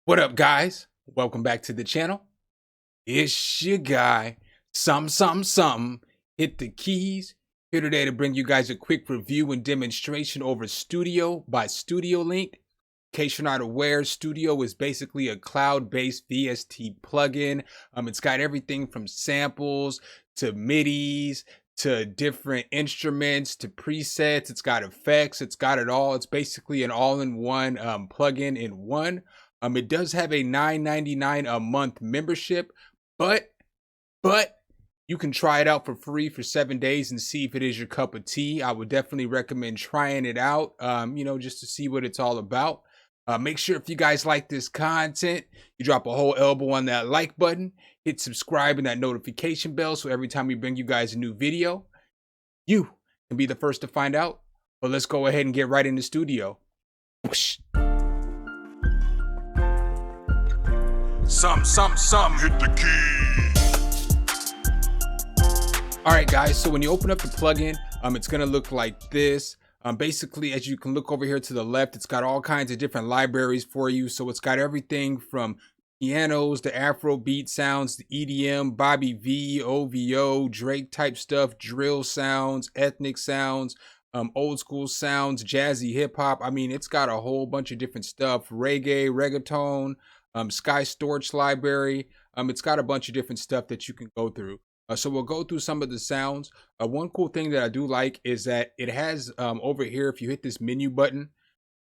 What up, guys? Welcome back to the channel. It's your guy, SumnSumnSumn. Hit the keys. Here today to bring you guys a quick review and demonstration over Studio by StudioLinked. In case you're not aware, Studio is basically a cloud-based VST plugin. It's got everything from samples to Midis to different instruments to presets. It's got effects. It's got it all. It's basically an all-in-one plugin in one. It does have a $9.99 a month membership, but you can try it out for free for 7 days and see if it is your cup of tea. I would definitely recommend trying it out, just to see what it's all about. Make sure if you guys like this content, you drop a whole elbow on that like button, hit subscribe and that notification bell so every time we bring you guys a new video, you can be the first to find out. But let's go ahead and get right in the studio. Whoosh. Some, hit the key. All right, guys, so when you open up the plugin, it's gonna look like this. Basically, as you can look over here to the left, it's got all kinds of different libraries for you. So it's got everything from pianos to Afrobeat sounds, the EDM, Bobby V, OVO, Drake type stuff, drill sounds, ethnic sounds, old school sounds, jazzy hip hop. I mean, it's got a whole bunch of different stuff, reggae, reggaeton, Sky Storage library. It's got a bunch of different stuff that you can go through. So we'll go through some of the sounds. One cool thing that I do like is that it has over here, if you hit this menu button,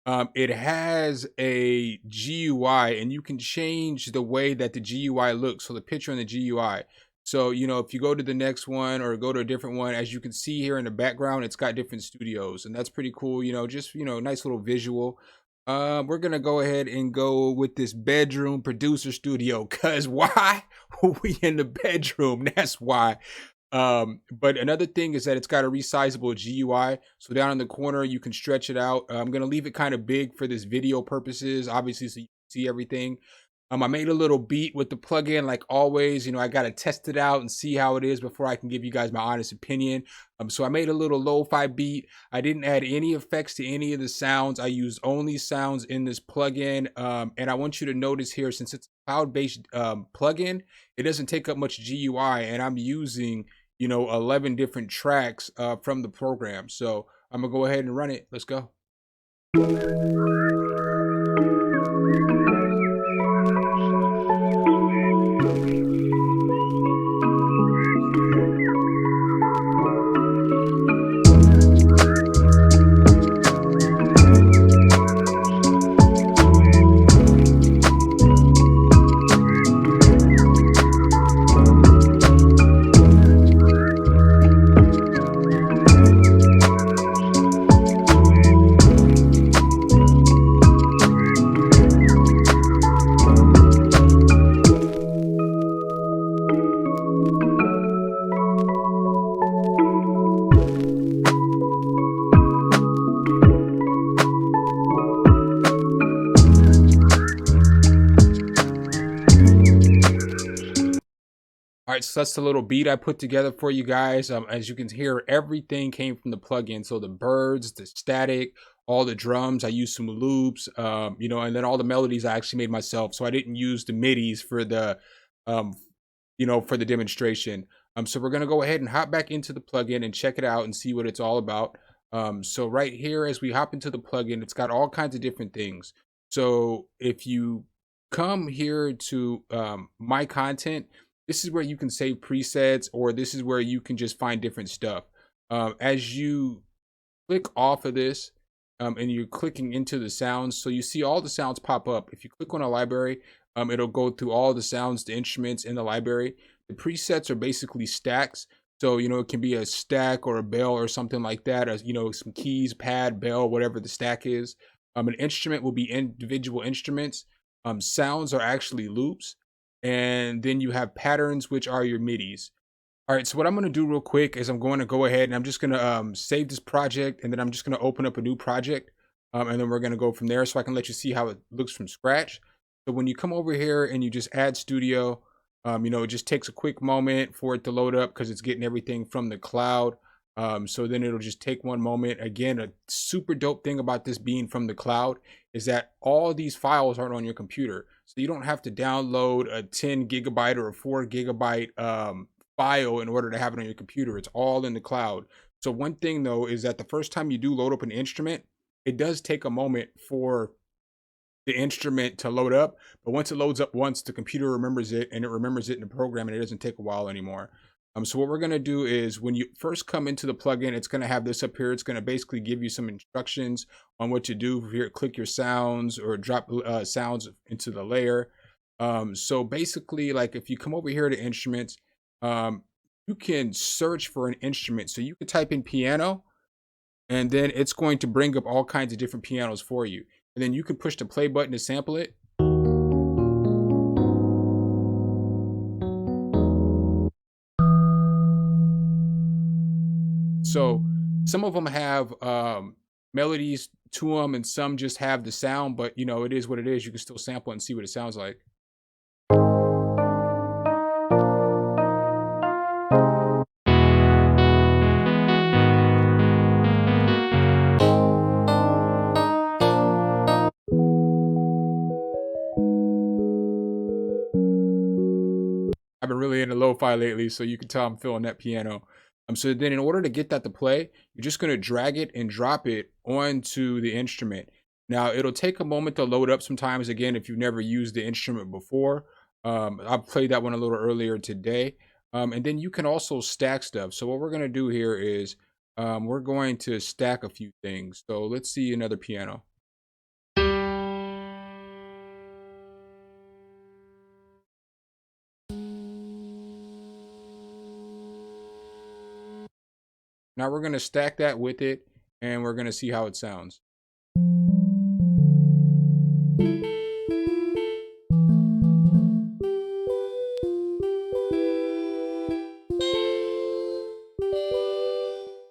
it has a GUI and you can change the way that the GUI looks. So the picture on the GUI. So, if you go to the next one or go to a different one, as you can see here in the background, it's got different studios and that's pretty cool. Nice little visual. We're gonna go ahead and go with this bedroom producer studio, cause why? We in the bedroom, that's why. But another thing is that it's got a resizable GUI, so down in the corner you can stretch it out. I'm gonna leave it kind of big for this video purposes, obviously, so you can see everything. I made a little beat with the plugin, like always. I got to test it out and see how it is before I can give you guys my honest opinion. So I made a little lo-fi beat. I didn't add any effects to any of the sounds. I used only sounds in this plugin. And I want you to notice here, since it's a cloud-based plugin, it doesn't take up much GUI, and I'm using 11 different tracks from the program. So I'm gonna go ahead and run it. Let's go. All right, so that's the little beat I put together for you guys. As you can hear, everything came from the plugin. So the birds, the static, all the drums, I used some loops, and then all the melodies I actually made myself. So I didn't use the Midis for the, for the demonstration. So we're gonna go ahead and hop back into the plugin and check it out and see what it's all about. So right here, as we hop into the plugin, it's got all kinds of different things. So if you come here to my content, this is where you can save presets, or this is where you can just find different stuff. As you click off of this and you're clicking into the sounds, so you see all the sounds pop up. If you click on a library, it'll go through all the sounds, the instruments in the library. The presets are basically stacks. So, it can be a stack or a bell or something like that, as some keys, pad, bell, whatever the stack is. An instrument will be individual instruments. Sounds are actually loops. And then you have patterns, which are your Midis. All right, so what I'm going to do real quick is I'm going to go ahead and I'm just going to save this project, and then I'm just going to open up a new project, and then we're going to go from there so I can let you see how it looks from scratch. So when you come over here and you just add Studio, it just takes a quick moment for it to load up because it's getting everything from the cloud. So then it'll just take one moment. Again, a super dope thing about this being from the cloud is that all these files aren't on your computer. So you don't have to download a 10 gigabyte or a 4 gigabyte file in order to have it on your computer. It's all in the cloud. So one thing though is that the first time you do load up an instrument, it does take a moment for the instrument to load up, but once it loads up once, the computer remembers it and it remembers it in the program, and it doesn't take a while anymore. So what we're going to do is when you first come into the plugin, it's going to have this up here. It's going to basically give you some instructions on what to do. Here, click your sounds or drop sounds into the layer. So basically, like if you come over here to instruments, you can search for an instrument. So you can type in piano, and then it's going to bring up all kinds of different pianos for you. And then you can push the play button to sample it. So some of them have melodies to them, and some just have the sound, but you know, it is what it is. You can still sample and see what it sounds like. I've been really into lo-fi lately, so you can tell I'm feeling that piano. So then in order to get that to play, you're just going to drag it and drop it onto the instrument. Now, it'll take a moment to load up sometimes, again, if you've never used the instrument before. I've played that one a little earlier today. And then you can also stack stuff. So what we're going to do here is we're going to stack a few things. So let's see another piano. Now we're going to stack that with it, and we're going to see how it sounds.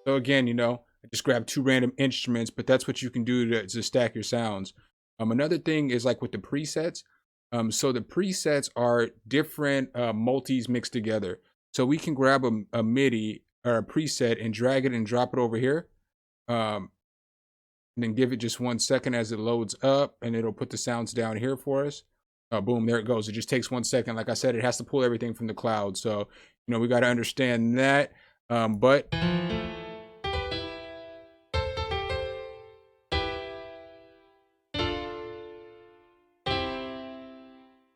So again, you know, I just grabbed two random instruments, but that's what you can do to stack your sounds. Another thing is like with the presets. So the presets are different multis mixed together. So we can grab a Midi or a preset and drag it and drop it over here. And then give it just 1 second as it loads up, and it'll put the sounds down here for us. Boom, there it goes. It just takes 1 second. Like I said, it has to pull everything from the cloud. So, you know, we got to understand that. But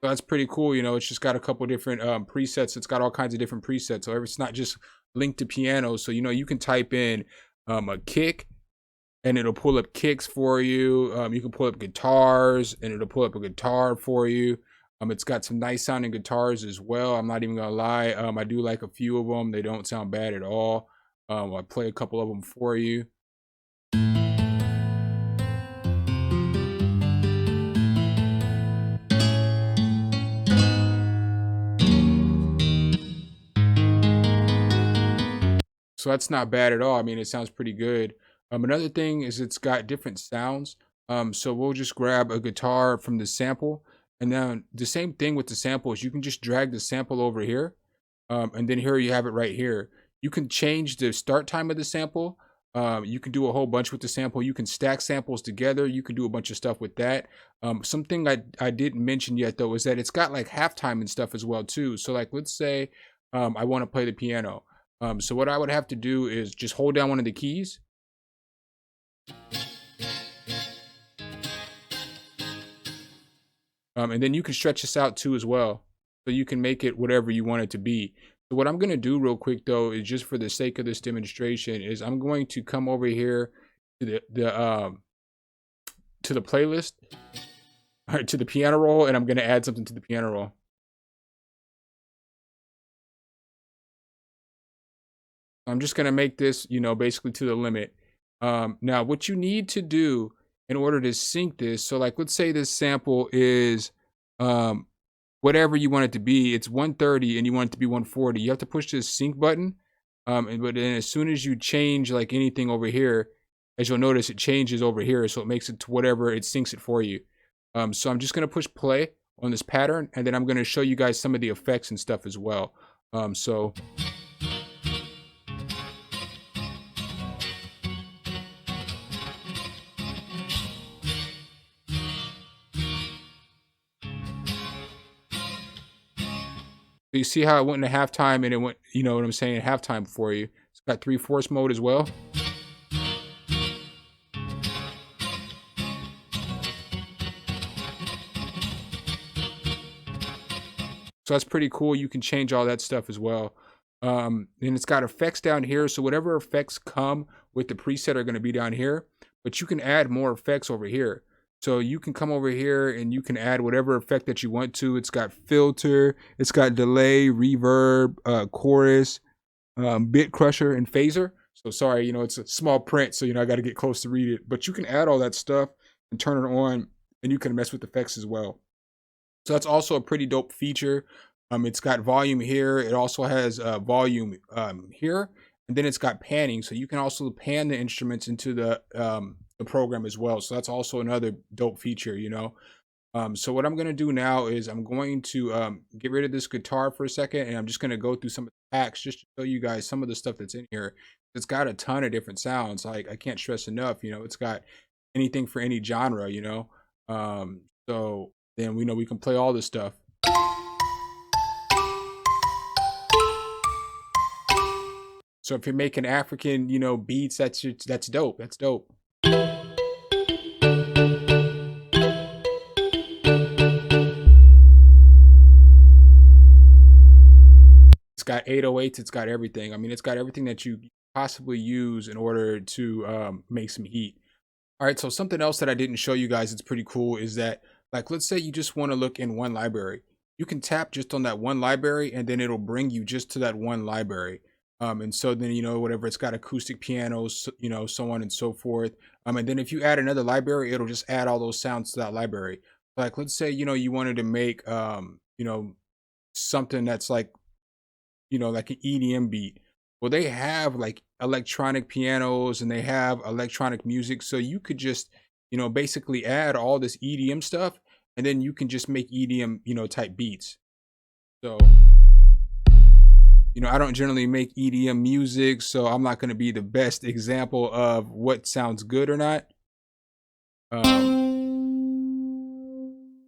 so that's pretty cool. You know, it's just got a couple different presets. It's got all kinds of different presets. So it's not just linked to piano. So, you know, you can type in a kick, and it'll pull up kicks for you. You can pull up guitars, and it'll pull up a guitar for you. It's got some nice sounding guitars as well. I'm not even gonna lie. I do like a few of them. They don't sound bad at all. I'll play a couple of them for you. So that's not bad at all. I mean, it sounds pretty good. Another thing is it's got different sounds. So we'll just grab a guitar from the sample, and then the same thing with the samples. You can just drag the sample over here, and then here you have it right here. You can change the start time of the sample. You can do a whole bunch with the sample. You can stack samples together. You can do a bunch of stuff with that. Something I didn't mention yet though is that it's got like halftime and stuff as well too. So like let's say I want to play the piano. So what I would have to do is just hold down one of the keys. And then you can stretch this out too as well. So you can make it whatever you want it to be. So what I'm going to do real quick though is just for the sake of this demonstration is I'm going to come over here to the playlist, or to the piano roll, and I'm going to add something to the piano roll. I'm just going to make this, you know, basically to the limit. Now what you need to do in order to sync this, so like let's say this sample is whatever you want it to be, it's 130 and you want it to be 140. You have to push this sync button, but then as soon as you change like anything over here, as you'll notice, it changes over here, so it makes it to whatever, it syncs it for you. So I'm just going to push play on this pattern, and then I'm going to show you guys some of the effects and stuff as well. So So you see how it went into halftime and it went, you know what I'm saying, halftime for you. It's got 3/4 mode as well. So that's pretty cool. You can change all that stuff as well. And it's got effects down here. So whatever effects come with the preset are going to be down here, but you can add more effects over here. So you can come over here and you can add whatever effect that you want to. It's got filter, it's got delay, reverb, chorus, bit crusher, and phaser. So sorry, you know, it's a small print, so, you know, I got to get close to read it. But you can add all that stuff and turn it on, and you can mess with effects as well. So that's also a pretty dope feature. It's got volume here. It also has volume here, and then it's got panning. So you can also pan the instruments into the program as well. So that's also another dope feature, you know. So what I'm going to do now is I'm going to get rid of this guitar for a second, and I'm just going to go through some of the packs just to show you guys some of the stuff that's in here. It's got a ton of different sounds. Like, I can't stress enough, you know, it's got anything for any genre, you know. So then we know we can play all this stuff. So if you're making African, you know, beats, that's dope. That's dope. It's got 808s, it's got everything. I mean, it's got everything that you possibly use in order to make some heat. All right, so something else that I didn't show you guys, it's pretty cool, is that, like, let's say you just want to look in one library. You can tap just on that one library, and then it'll bring you just to that one library. And so then, you know, whatever, it's got acoustic pianos, you know, so on and so forth. And then if you add another library, it'll just add all those sounds to that library. Like, let's say, you know, you wanted to make, you know, something that's like, you know, like an EDM beat. Well, they have like electronic pianos and they have electronic music. So you could just, you know, basically add all this EDM stuff, and then you can just make EDM, you know, type beats. So, you know, I don't generally make EDM music, so I'm not going to be the best example of what sounds good or not.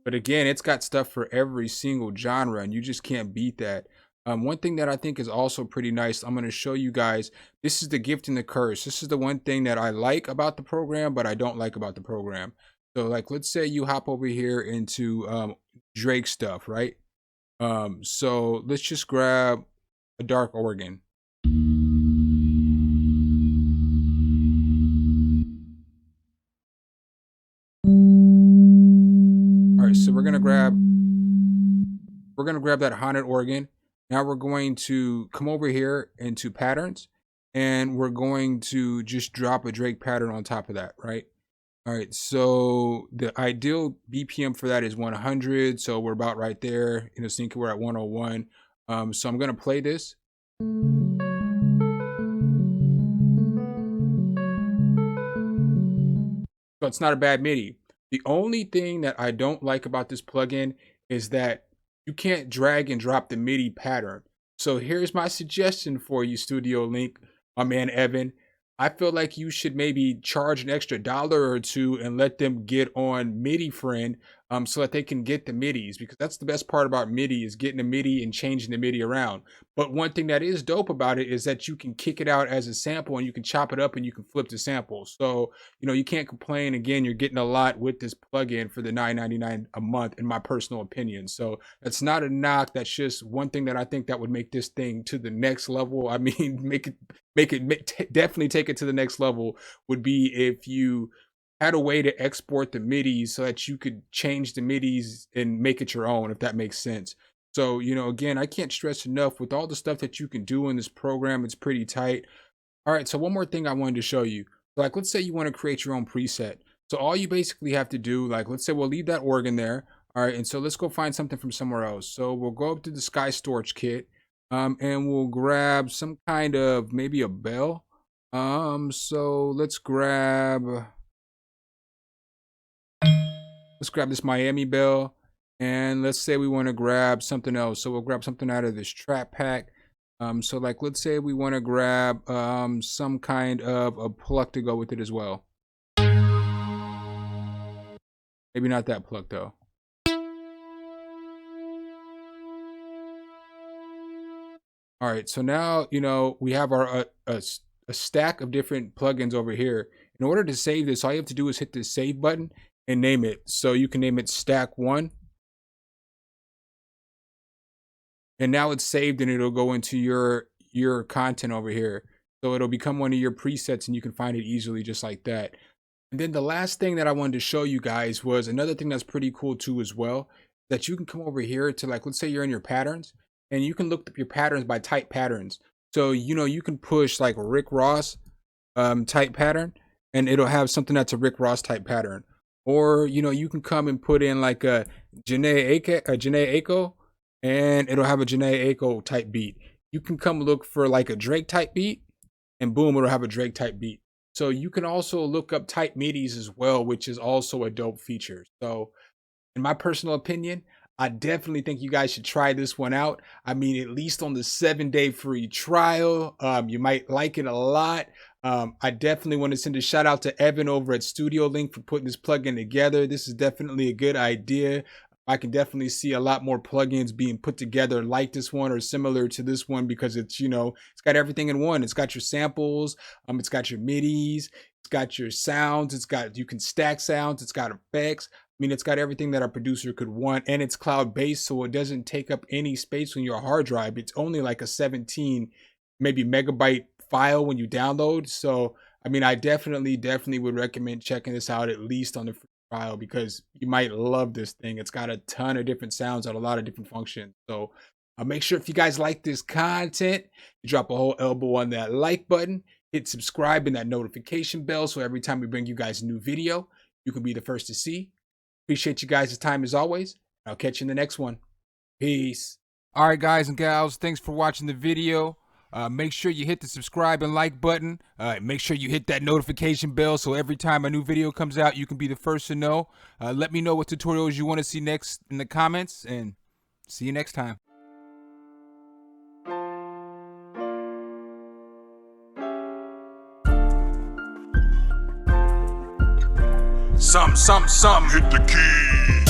But again, it's got stuff for every single genre, and you just can't beat that. One thing that I think is also pretty nice, I'm going to show you guys, this is the gift and the curse. This is the one thing that I like about the program, but I don't like about the program. So like, let's say you hop over here into Drake stuff, right? So let's just grab a dark organ. All right, so we're gonna grab that haunted organ. Now we're going to come over here into patterns, and we're going to just drop a Drake pattern on top of that, right? All right, so the ideal BPM for that is 100, so we're about right there. In a sync, we're at 101. So I'm gonna play this. So it's not a bad MIDI. The only thing that I don't like about this plugin is that you can't drag and drop the MIDI pattern. So here's my suggestion for you, StudioLinked, my man Evan. I feel like you should maybe charge an extra $1 or $2 and let them get on MIDI Friend, so that they can get the MIDIs, because that's the best part about MIDI, is getting the MIDI and changing the MIDI around. But one thing that is dope about it is that you can kick it out as a sample, and you can chop it up and you can flip the samples. So, you know, you can't complain. Again, you're getting a lot with this plugin for the $9.99 a month, in my personal opinion. So that's not a knock. That's just one thing that I think that would make this thing to the next level. I mean, definitely take it to the next level would be if you had a way to export the MIDIs so that you could change the MIDIs and make it your own, if that makes sense. So, you know, again, I can't stress enough, with all the stuff that you can do in this program, it's pretty tight. All right, so one more thing I wanted to show you. Like, let's say you want to create your own preset. So all you basically have to do, like, let's say we'll leave that organ there. All right, and so let's go find something from somewhere else. So we'll go up to the Sky Storage Kit, and we'll grab some kind of, maybe a bell. So let's grab this Miami bell, and let's say we want to grab something else. So we'll grab something out of this trap pack. So like, let's say we want to grab some kind of a pluck to go with it as well. Maybe not that pluck though. All right, so now, we have our a stack of different plugins over here. In order to save this, all you have to do is hit the save button and name it. So you can name it stack 1. And now it's saved and it'll go into your content over here. So it'll become one of your presets and you can find it easily just like that. And then the last thing that I wanted to show you guys was another thing that's pretty cool too as well, that you can come over here to, like, let's say you're in your patterns and you can look up your patterns by type patterns. So, you can push like Rick Ross type pattern and it'll have something that's a Rick Ross type pattern. Or, you can come and put in like a Janae Aiko and it'll have a Janae Aiko type beat. You can come look for like a Drake type beat and boom, it'll have a Drake type beat. So you can also look up type midis as well, which is also a dope feature. So in my personal opinion, I definitely think you guys should try this one out. I mean, at least on the 7-day free trial, you might like it a lot. I definitely want to send a shout out to Evan over at StudioLinked for putting this plugin together. This is definitely a good idea. I can definitely see a lot more plugins being put together like this one or similar to this one because it's, it's got everything in one. It's got your samples, it's got your midis, it's got your sounds, you can stack sounds, it's got effects. I mean, it's got everything that a producer could want, and it's cloud-based, so it doesn't take up any space on your hard drive. It's only like a 17, maybe megabyte file when you download. So, I mean, I definitely would recommend checking this out at least on the free trial because you might love this thing. It's got a ton of different sounds and a lot of different functions. So make sure if you guys like this content, you drop a whole elbow on that like button, hit subscribe and that notification bell so every time we bring you guys a new video, you can be the first to see. Appreciate you guys' time as always. I'll catch you in the next one. Peace. All right, guys and gals, thanks for watching the video. Make sure you hit the subscribe and like button. Make sure you hit that notification bell so every time a new video comes out, you can be the first to know. Let me know what tutorials you want to see next in the comments, and see you next time. Some, hit the key.